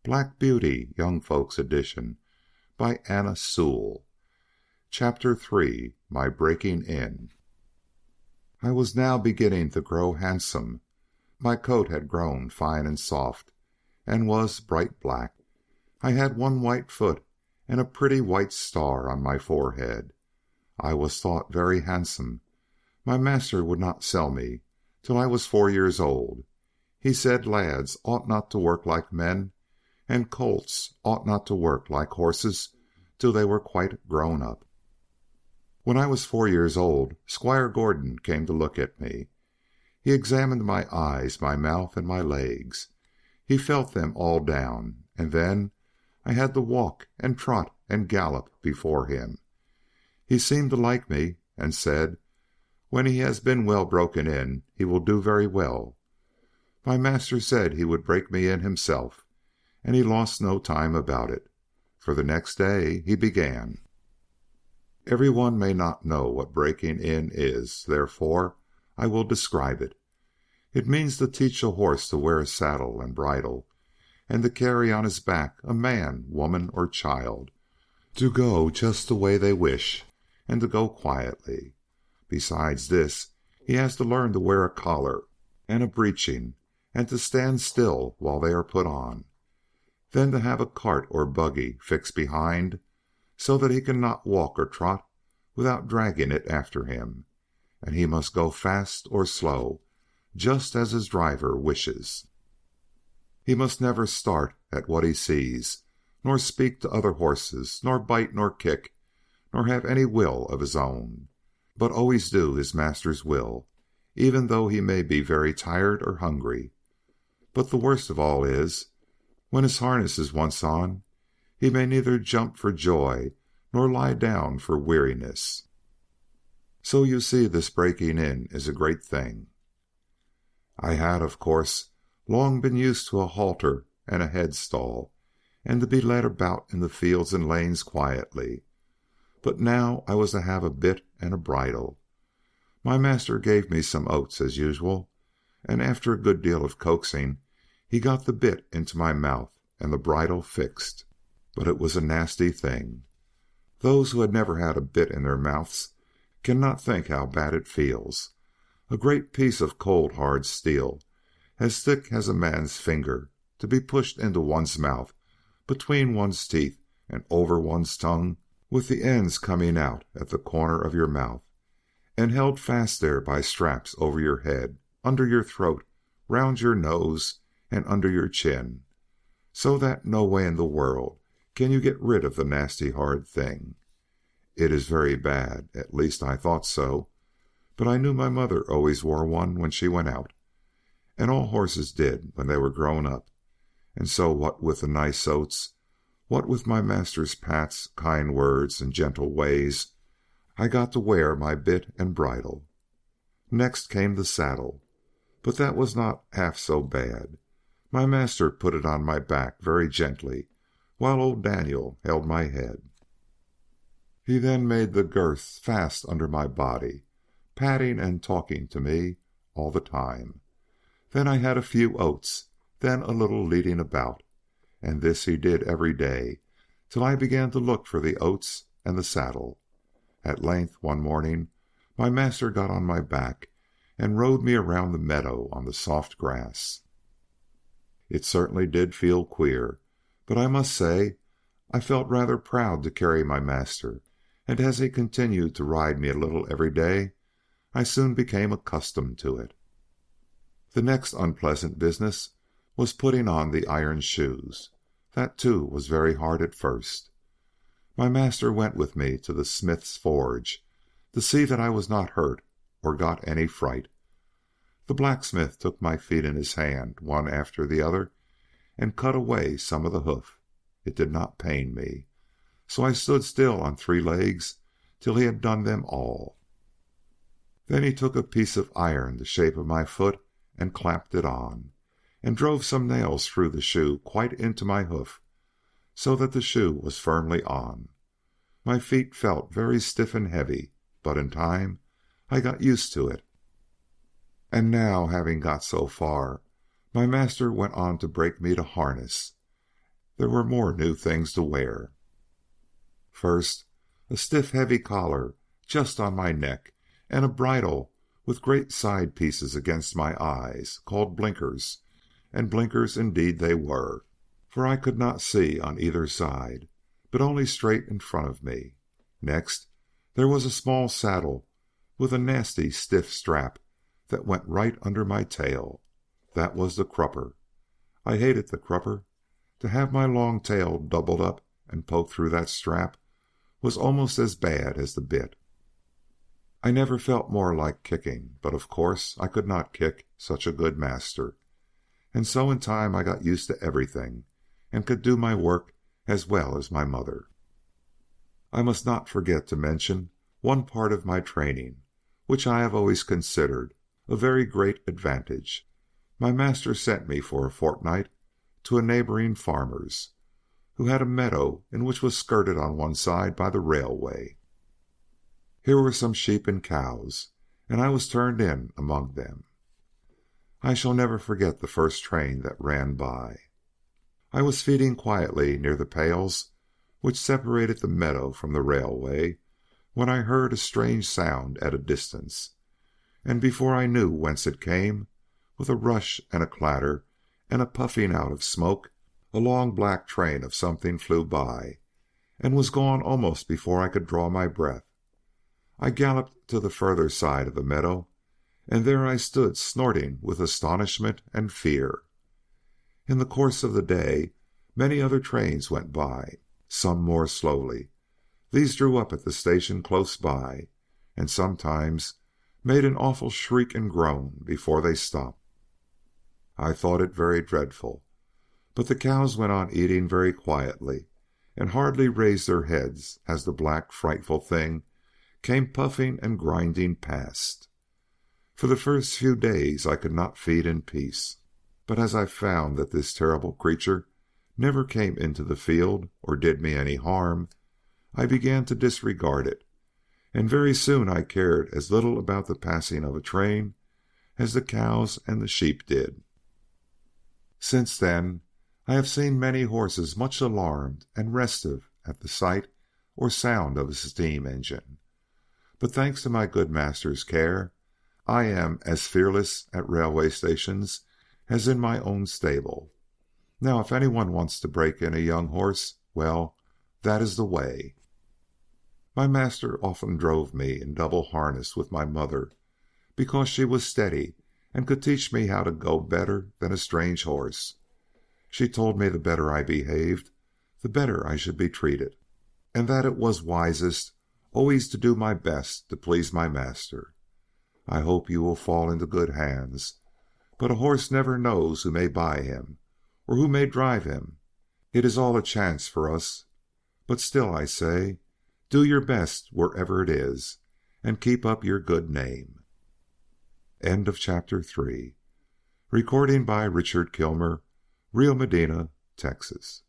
Black Beauty, Young Folks Edition, by Anna Sewell. Chapter 3. My Breaking In. I was now beginning to grow handsome. My coat had grown fine and soft, and was bright black. I had one white foot and a pretty white star on my forehead. I was thought very handsome. My master would not sell me till I was 4 years old. He said lads ought not to work like men, and colts ought not to work like horses till they were quite grown up. When I was 4 years old, Squire Gordon came to look at me. He examined my eyes, my mouth, and my legs. He felt them all down, and then I had to walk and trot and gallop before him. He seemed to like me, and said, "When he has been well broken in, he will do very well." My master said he would break me in himself, and he lost no time about it, for the next day he began. Every one may not know what breaking in is, therefore I will describe it. It means to teach a horse to wear a saddle and bridle, and to carry on his back a man, woman, or child, to go just the way they wish, and to go quietly. Besides this, he has to learn to wear a collar and a breeching, and to stand still while they are put on. Then to have a cart or buggy fixed behind, so that he cannot walk or trot without dragging it after him, and he must go fast or slow, just as his driver wishes. He must never start at what he sees, nor speak to other horses, nor bite nor kick, nor have any will of his own, but always do his master's will, even though he may be very tired or hungry. But the worst of all is, when his harness is once on, he may neither jump for joy nor lie down for weariness. So you see this breaking in is a great thing. I had, of course, long been used to a halter and a headstall, and to be led about in the fields and lanes quietly. But now I was to have a bit and a bridle. My master gave me some oats as usual, and after a good deal of coaxing, he got the bit into my mouth and the bridle fixed. But it was a nasty thing. Those who had never had a bit in their mouths cannot think how bad it feels. A great piece of cold hard steel, as thick as a man's finger, to be pushed into one's mouth, between one's teeth, and over one's tongue, with the ends coming out at the corner of your mouth, and held fast there by straps over your head, under your throat, round your nose, and under your chin, so that no way in the world can you get rid of the nasty hard thing. It is very bad, at least I thought so, but I knew my mother always wore one when she went out, and all horses did when they were grown up. And so what with the nice oats, what with my master's pats, kind words, and gentle ways, I got to wear my bit and bridle. Next came the saddle, but that was not half so bad. My master put it on my back very gently, while old Daniel held my head. He then made the girths fast under my body, patting and talking to me all the time. Then I had a few oats, then a little leading about, and this he did every day, till I began to look for the oats and the saddle. At length, one morning, my master got on my back and rode me around the meadow on the soft grass. It certainly did feel queer, but I must say I felt rather proud to carry my master, and as he continued to ride me a little every day, I soon became accustomed to it. The next unpleasant business was putting on the iron shoes. That too was very hard at first. My master went with me to the smith's forge to see that I was not hurt or got any fright. The blacksmith took my feet in his hand, one after the other, and cut away some of the hoof. It did not pain me, so I stood still on 3 legs till he had done them all. Then he took a piece of iron the shape of my foot and clapped it on, and drove some nails through the shoe quite into my hoof, so that the shoe was firmly on. My feet felt very stiff and heavy, but in time I got used to it. And now, having got so far, my master went on to break me to harness, there were more new things to wear. First, a stiff heavy collar just on my neck, and a bridle with great side pieces against my eyes, called blinkers, and blinkers indeed they were, for I could not see on either side, but only straight in front of me. Next, there was a small saddle with a nasty stiff strap that went right under my tail. That was the crupper. I hated the crupper. To have my long tail doubled up and poke through that strap was almost as bad as the bit. I never felt more like kicking, but of course I could not kick such a good master, and so in time I got used to everything, and could do my work as well as my mother. I must not forget to mention one part of my training, which I have always considered a very great advantage. My master sent me for a fortnight to a neighboring farmer's, who had a meadow in which was skirted on one side by the railway. Here were some sheep and cows, and I was turned in among them. I shall never forget the first train that ran by. I was feeding quietly near the pales which separated the meadow from the railway, when I heard a strange sound at a distance, and before I knew whence it came, with a rush and a clatter and a puffing out of smoke, a long black train of something flew by, and was gone almost before I could draw my breath. I galloped to the further side of the meadow, and there I stood snorting with astonishment and fear. In the course of the day many other trains went by, some more slowly. These drew up at the station close by, and sometimes made an awful shriek and groan before they stopped. I thought it very dreadful, but the cows went on eating very quietly, and hardly raised their heads as the black frightful thing came puffing and grinding past. For the first few days I could not feed in peace, but as I found that this terrible creature never came into the field or did me any harm, I began to disregard it, and very soon I cared as little about the passing of a train as the cows and the sheep did. Since then I have seen many horses much alarmed and restive at the sight or sound of a steam engine, but thanks to my good master's care, I am as fearless at railway stations as in my own stable. Now, if anyone wants to break in a young horse, well, that is the way. My master often drove me in double harness with my mother, because she was steady and could teach me how to go better than a strange horse. She told me the better I behaved, the better I should be treated, and that it was wisest always to do my best to please my master. I hope you will fall into good hands, but a horse never knows who may buy him, or who may drive him. It is all a chance for us. But still, I say, do your best wherever it is, and keep up your good name. End of chapter 3. Recording by Richard Kilmer, Rio Medina, Texas.